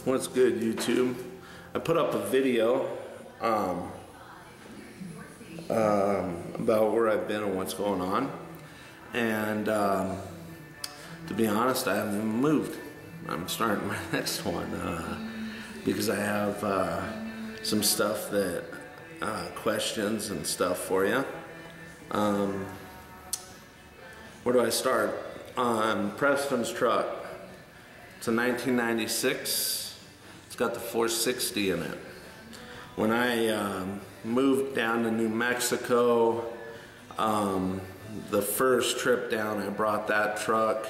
What's good, YouTube? I put up a video about where I've been and what's going on, and to be honest, I haven't even moved. I'm starting my next one because I have some stuff that questions and stuff for you. Where do I start? On Preston's truck. It's a 1996. It's got the 460 in it. When I moved down to New Mexico, the first trip down, I brought that truck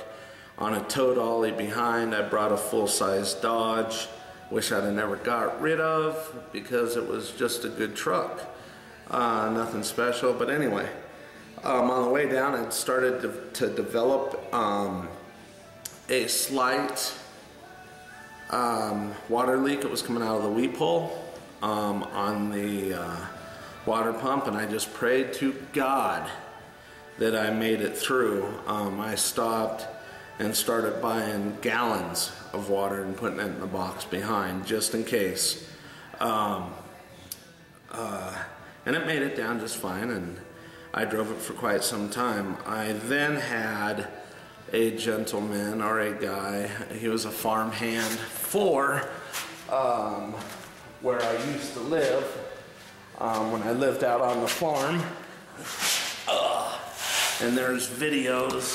on a tow dolly behind. I brought a full-size Dodge, which I'd have never got rid of because it was just a good truck. Nothing special, but anyway. On the way down, I'd started to develop a slight water leak. It was coming out of the weep hole on the water pump, and I just prayed to God that I made it through. I stopped and started buying gallons of water and putting it in the box behind just in case. And it made it down just fine, and I drove it for quite some time. I then had a gentleman, or a guy, he was a farm hand for where I used to live when I lived out on the farm. And there's videos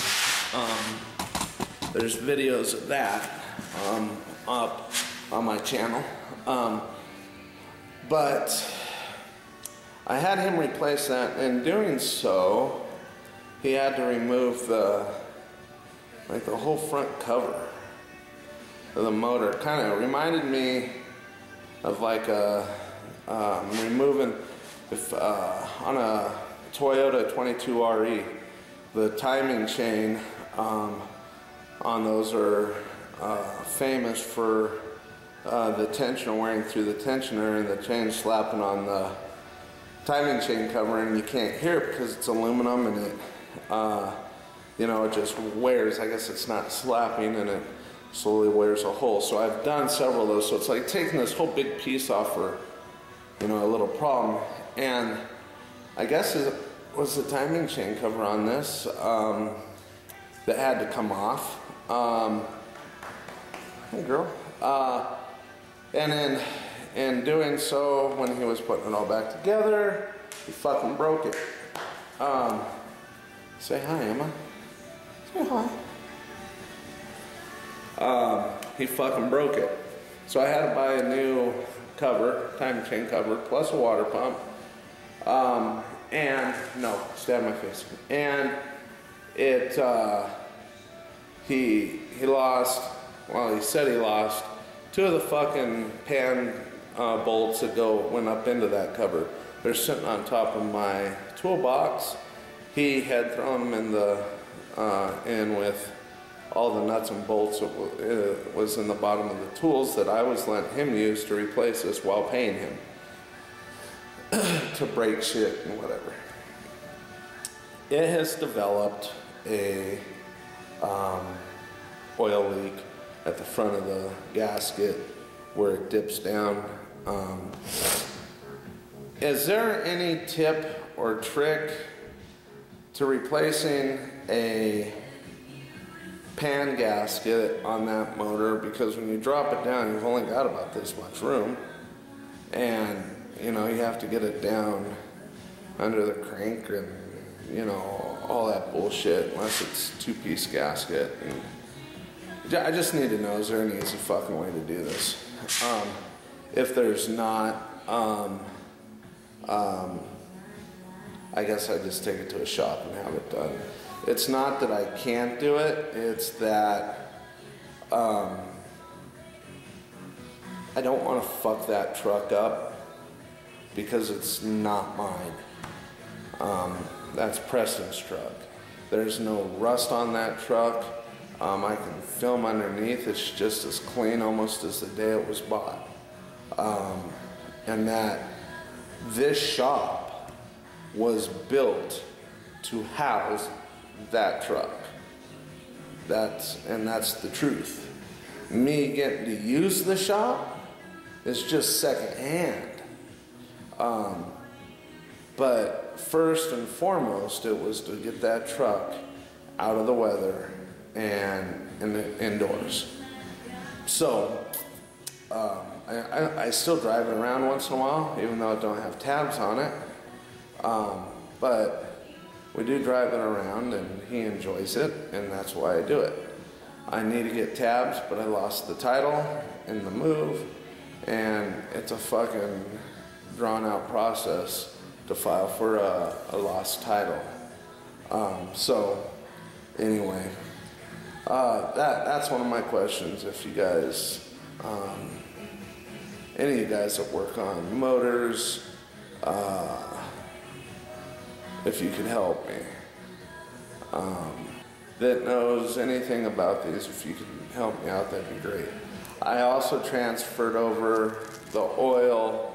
of that up on my channel. But I had him replace that. In doing so, he had to remove the whole front cover of the motor. Kind of reminded me of like removing on a Toyota 22RE, the timing chain on those are famous for the tensioner wearing through the tensioner and the chain slapping on the timing chain cover, and you can't hear it because it's aluminum, and it you know, it just wears. I guess it's not slapping, and it slowly wears a hole. So I've done several of those. So it's like taking this whole big piece off for, you know, a little problem. And I guess it was the timing chain cover on this that had to come off. Hey girl. And then in doing so, when he was putting it all back together, he fucking broke it. Say hi, Emma. Say hi. He fucking broke it. So I had to buy a new cover, timing chain cover, plus a water pump. And, no, stay out of my face. And it, he lost, well, he said he lost 2 of the fucking pan bolts that went up into that cover. They're sitting on top of my toolbox. He had thrown them in the in with all the nuts and bolts that was in the bottom of the tools that I was letting him use to replace this while paying him to break shit and whatever. It has developed a oil leak at the front of the gasket where it dips down. Is there any tip or trick to replacing a pan gasket on that motor? Because when you drop it down, you've only got about this much room, and you know, you have to get it down under the crank and, you know, all that bullshit, unless it's 2-piece gasket. And I just need to know, is there an easy fucking way to do this? If there's not, I guess I just take it to a shop and have it done. It's not that I can't do it, it's that I don't want to fuck that truck up because it's not mine. That's Preston's truck. There's no rust on that truck. I can film underneath. It's just as clean almost as the day it was bought. And that this shop was built to house that truck. That's the truth. me getting to use the shop is just secondhand. But first and foremost, it was to get that truck out of the weather and in the indoors. So I still drive it around once in a while, even though it don't have tabs on it. But we do drive it around, and he enjoys it, and that's why I do it. I need to get tabs, but I lost the title in the move, and it's a fucking drawn-out process to file for a lost title. So anyway, that's one of my questions. If you guys, any of you guys that work on motors, if you could help me, that knows anything about these, if you can help me out, that'd be great. I also transferred over the oil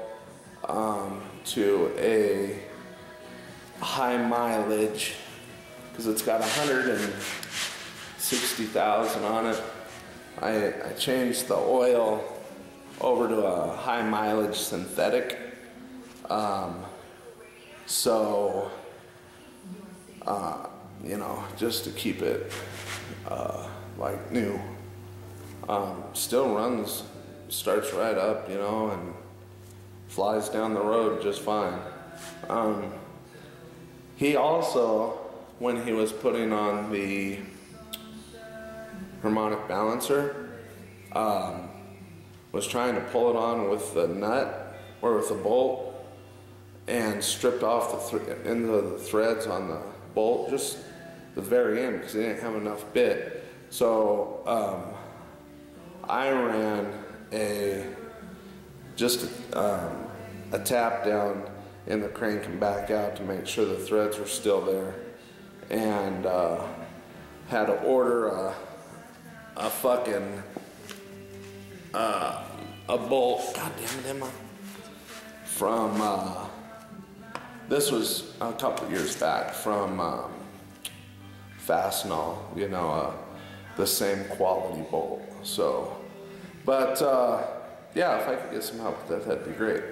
to a high mileage, because it's got 160,000 on it. I changed the oil over to a high mileage synthetic. You know, just to keep it like new. Still runs, starts right up, you know, and flies down the road just fine. He also, when he was putting on the harmonic balancer, was trying to pull it on with the nut or with the bolt, and stripped off the end of the threads on the bolt, just the very end, because he didn't have enough bit. So I ran a tap down in the crank and back out to make sure the threads were still there, and had to order a fucking a bolt. God damn it, Emma. From this was a couple years back, from Fastenal, you know, the same quality bolt. So, but yeah, if I could get some help with that, that'd be great.